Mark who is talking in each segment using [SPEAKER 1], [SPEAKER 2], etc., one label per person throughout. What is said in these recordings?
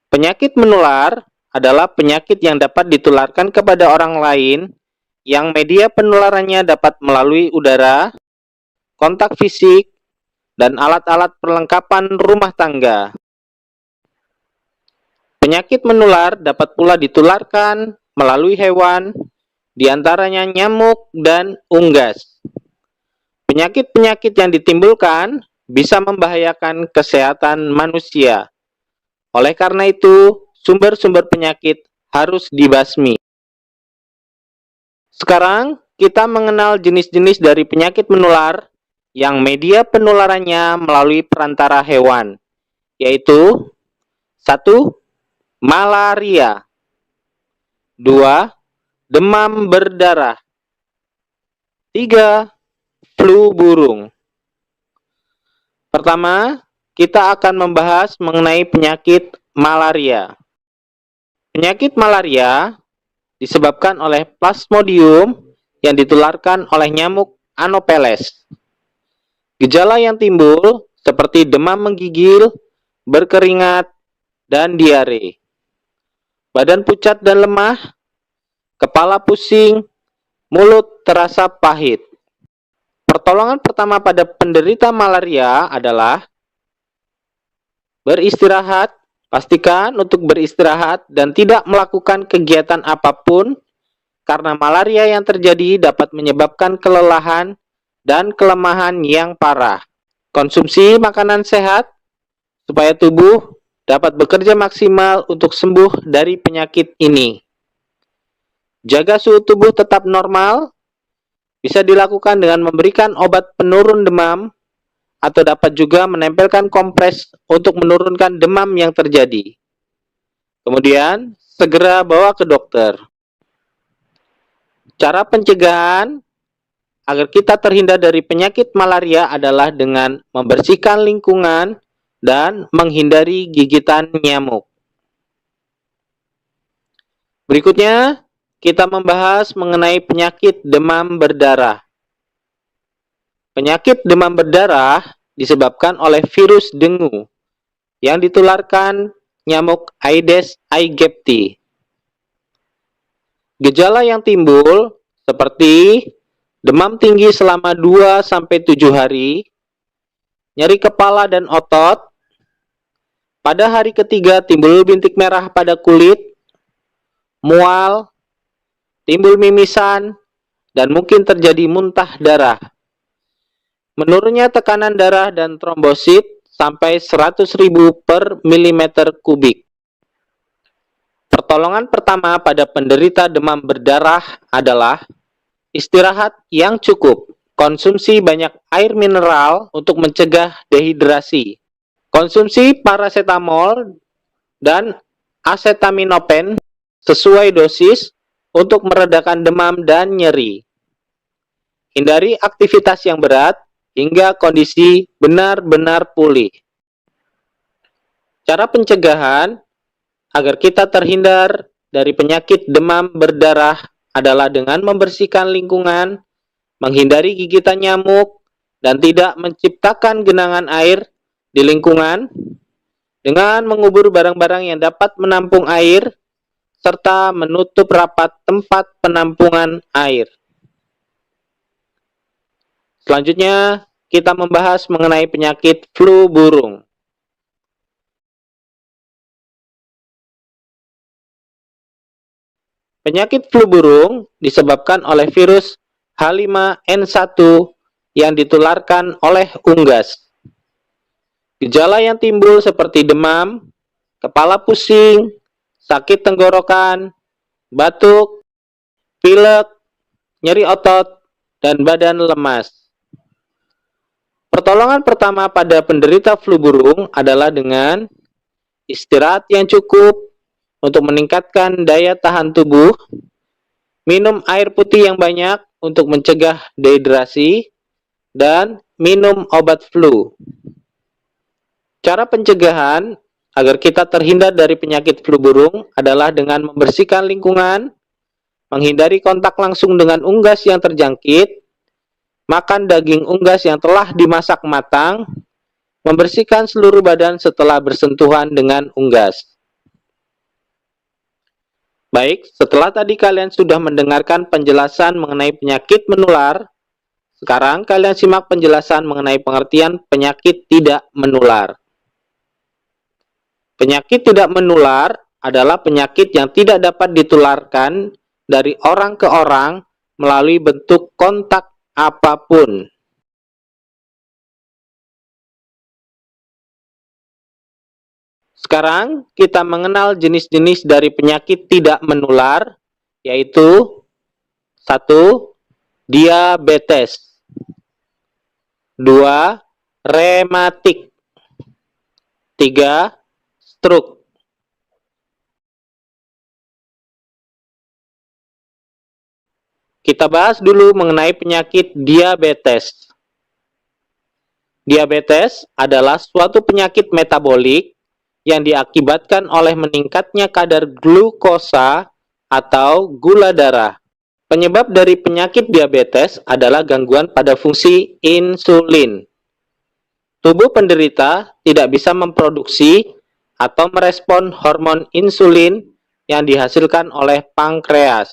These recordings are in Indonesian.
[SPEAKER 1] Penyakit menular adalah penyakit yang dapat ditularkan kepada orang lain yang media penularannya dapat melalui udara, kontak fisik, dan alat-alat perlengkapan rumah tangga. Penyakit menular dapat pula ditularkan melalui hewan, diantaranya nyamuk dan unggas. Penyakit-penyakit yang ditimbulkan bisa membahayakan kesehatan manusia. Oleh karena itu, sumber-sumber penyakit harus dibasmi. Sekarang, kita mengenal jenis-jenis dari penyakit menular yang media penularannya melalui perantara hewan, yaitu 1. Malaria. 2. Demam berdarah. 3. Flu burung. Pertama, kita akan membahas mengenai penyakit malaria. Penyakit malaria disebabkan oleh Plasmodium yang ditularkan oleh nyamuk Anopheles. Gejala yang timbul seperti demam menggigil, berkeringat, dan diare. Badan pucat dan lemah, kepala pusing, mulut terasa pahit. Pertolongan pertama pada penderita malaria adalah beristirahat. Pastikan untuk beristirahat dan tidak melakukan kegiatan apapun karena malaria yang terjadi dapat menyebabkan kelelahan dan kelemahan yang parah. Konsumsi makanan sehat supaya tubuh dapat bekerja maksimal untuk sembuh dari penyakit ini. Jaga suhu tubuh tetap normal. Bisa dilakukan dengan memberikan obat penurun demam atau dapat juga menempelkan kompres untuk menurunkan demam yang terjadi. Kemudian, segera bawa ke dokter. Cara pencegahan agar kita terhindar dari penyakit malaria adalah dengan membersihkan lingkungan dan menghindari gigitan nyamuk. Berikutnya, kita membahas mengenai penyakit demam berdarah. Penyakit demam berdarah disebabkan oleh virus dengue yang ditularkan nyamuk Aedes aegypti. Gejala yang timbul seperti demam tinggi selama 2-7 hari, nyeri kepala dan otot. Pada hari ketiga timbul bintik merah pada kulit, mual, timbul mimisan, dan mungkin terjadi muntah darah. Menurunnya tekanan darah dan trombosit sampai 100.000 per milimeter kubik. Pertolongan pertama pada penderita demam berdarah adalah istirahat yang cukup, konsumsi banyak air mineral untuk mencegah dehidrasi, konsumsi paracetamol dan acetaminophen sesuai dosis untuk meredakan demam dan nyeri. Hindari aktivitas yang berat hingga kondisi benar-benar pulih. Cara pencegahan agar kita terhindar dari penyakit demam berdarah adalah dengan membersihkan lingkungan, menghindari gigitan nyamuk, dan tidak menciptakan genangan air di lingkungan, dengan mengubur barang-barang yang dapat menampung air, serta menutup rapat tempat penampungan air. Selanjutnya, kita membahas mengenai penyakit flu burung. Penyakit flu burung disebabkan oleh virus H5N1 yang ditularkan oleh unggas. Gejala yang timbul seperti demam, kepala pusing, sakit tenggorokan, batuk, pilek, nyeri otot, dan badan lemas. Pertolongan pertama pada penderita flu burung adalah dengan istirahat yang cukup untuk meningkatkan daya tahan tubuh, minum air putih yang banyak untuk mencegah dehidrasi, dan minum obat flu. Cara pencegahan agar kita terhindar dari penyakit flu burung adalah dengan membersihkan lingkungan, menghindari kontak langsung dengan unggas yang terjangkit, makan daging unggas yang telah dimasak matang, membersihkan seluruh badan setelah bersentuhan dengan unggas. Baik, setelah tadi kalian sudah mendengarkan penjelasan mengenai penyakit menular, sekarang kalian simak penjelasan mengenai pengertian penyakit tidak menular. Penyakit tidak menular adalah penyakit yang tidak dapat ditularkan dari orang ke orang melalui bentuk kontak apapun. Sekarang kita mengenal jenis-jenis dari penyakit tidak menular, yaitu 1. Diabetes, 2. Rematik, 3. Stroke. Kita bahas dulu mengenai penyakit diabetes. Diabetes adalah suatu penyakit metabolik yang diakibatkan oleh meningkatnya kadar glukosa atau gula darah. Penyebab dari penyakit diabetes adalah gangguan pada fungsi insulin. Tubuh penderita tidak bisa memproduksi atau merespon hormon insulin yang dihasilkan oleh pankreas.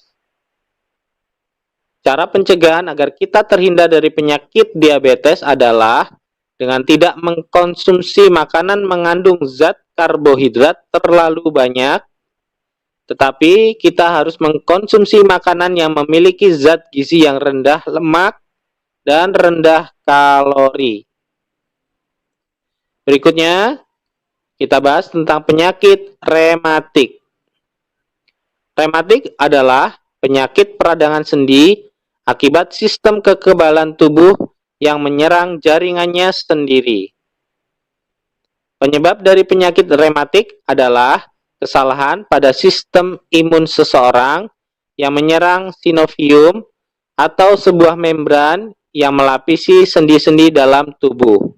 [SPEAKER 1] Cara pencegahan agar kita terhindar dari penyakit diabetes adalah dengan tidak mengkonsumsi makanan mengandung zat karbohidrat terlalu banyak, tetapi kita harus mengkonsumsi makanan yang memiliki zat gizi yang rendah lemak dan rendah kalori. Berikutnya, kita bahas tentang penyakit rematik. Rematik adalah penyakit peradangan sendi akibat sistem kekebalan tubuh yang menyerang jaringannya sendiri. Penyebab dari penyakit rematik adalah kesalahan pada sistem imun seseorang yang menyerang sinovium atau sebuah membran yang melapisi sendi-sendi dalam tubuh.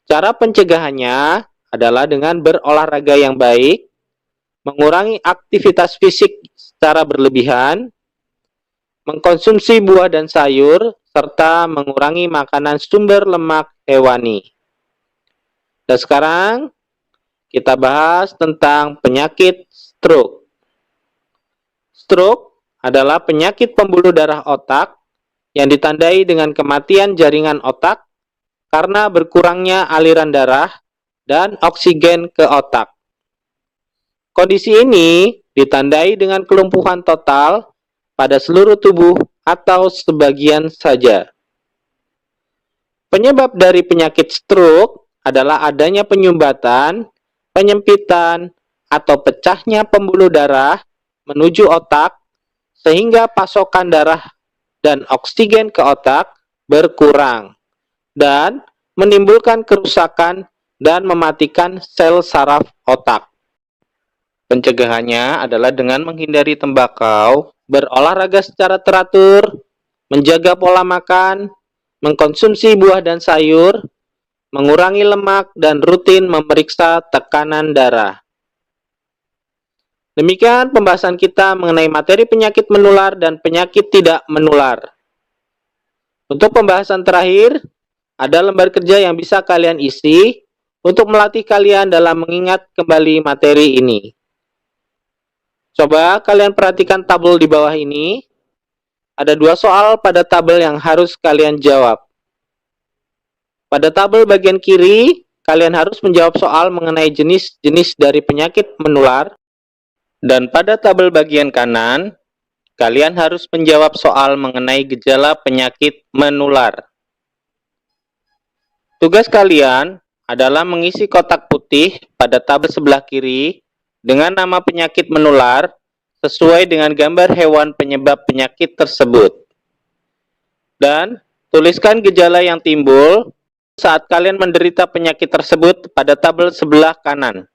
[SPEAKER 1] Cara pencegahannya adalah dengan berolahraga yang baik, mengurangi aktivitas fisik secara berlebihan, mengkonsumsi buah dan sayur, serta mengurangi makanan sumber lemak hewani. Dan sekarang kita bahas tentang penyakit stroke. Stroke adalah penyakit pembuluh darah otak yang ditandai dengan kematian jaringan otak karena berkurangnya aliran darah dan oksigen ke otak. Kondisi ini ditandai dengan kelumpuhan total pada seluruh tubuh atau sebagian saja. Penyebab dari penyakit stroke adalah adanya penyumbatan, penyempitan, atau pecahnya pembuluh darah menuju otak sehingga pasokan darah dan oksigen ke otak berkurang dan menimbulkan kerusakan dan mematikan sel saraf otak. Pencegahannya adalah dengan menghindari tembakau, berolahraga secara teratur, menjaga pola makan, mengkonsumsi buah dan sayur, mengurangi lemak, dan rutin memeriksa tekanan darah. Demikian pembahasan kita mengenai materi penyakit menular dan penyakit tidak menular. Untuk pembahasan terakhir, ada lembar kerja yang bisa kalian isi untuk melatih kalian dalam mengingat kembali materi ini. Coba kalian perhatikan tabel di bawah ini. Ada 2 soal pada tabel yang harus kalian jawab. Pada tabel bagian kiri, kalian harus menjawab soal mengenai jenis-jenis dari penyakit menular. Dan pada tabel bagian kanan, kalian harus menjawab soal mengenai gejala penyakit menular. Tugas kalian adalah mengisi kotak putih pada tabel sebelah kiri dengan nama penyakit menular sesuai dengan gambar hewan penyebab penyakit tersebut. Dan tuliskan gejala yang timbul saat kalian menderita penyakit tersebut pada tabel sebelah kanan.